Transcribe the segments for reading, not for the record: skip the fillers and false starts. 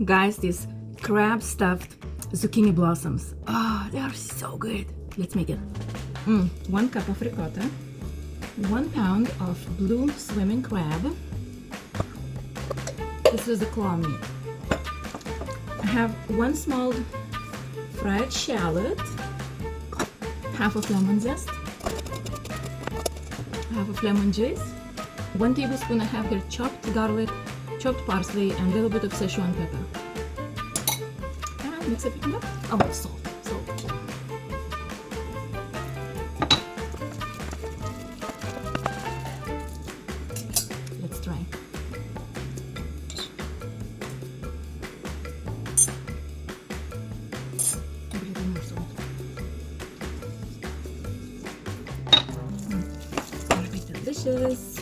Guys, these crab stuffed zucchini blossoms. Oh, they are so good. Let's make it. 1 cup of ricotta, 1 pound of blue swimming crab. This is the claw meat. I have 1 small fried shallot, half of lemon zest, half of lemon juice, 1 tablespoon I have here chopped garlic, chopped parsley, and a little bit of Szechuan pepper. And mix everything up. Oh, salt. Let's try. Delicious.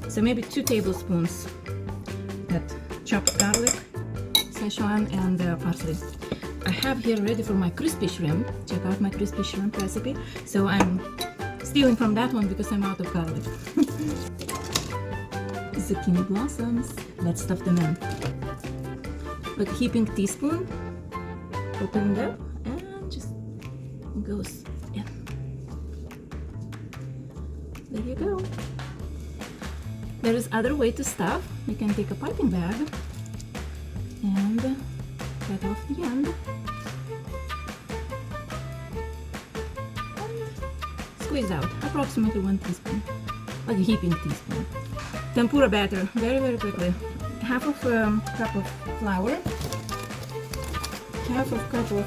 So maybe 2 tablespoons that chopped garlic, Szechuan, and parsley. I have here ready for my crispy shrimp. Check out my crispy shrimp recipe. So I'm stealing from that one because I'm out of garlic. Zucchini blossoms. Let's stuff them in. Like a heaping teaspoon. Open it up and just goes in. There you go. There is other way to stuff. You can take a piping bag and cut off the end. And squeeze out approximately 1 teaspoon, like a heaping teaspoon. Tempura batter, very quickly. Half of a cup of flour, half of cup of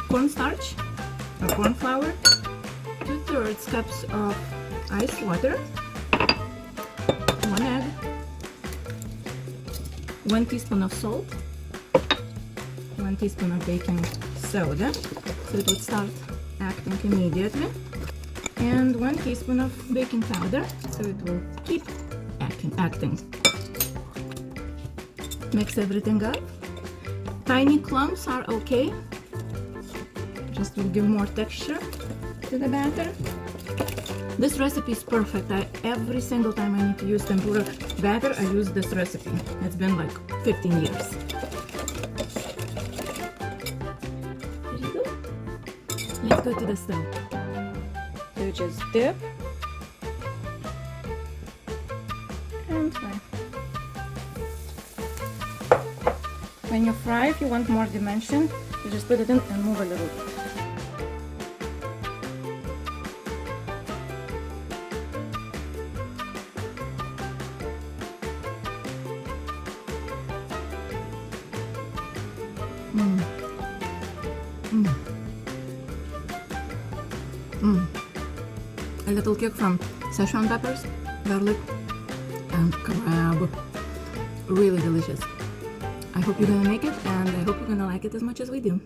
cornstarch or corn flour, 2/3 cups of ice water, 1 egg, 1 teaspoon of salt, 1 teaspoon of baking soda, so it would start acting immediately, and 1 teaspoon of baking powder, so it will keep acting. Mix everything up. Tiny clumps are okay, just will give more texture to the batter. This recipe is perfect. Every single time I need to use tempura batter, I use this recipe. It's been like 15 years. There you go. Let's go to the stove. So just dip and fry. When you fry, if you want more dimension, you just put it in and move a little bit. A little kick from Szechuan peppers, garlic, and crab. Really delicious. I hope you're gonna make it, and I hope you're gonna like it as much as we do.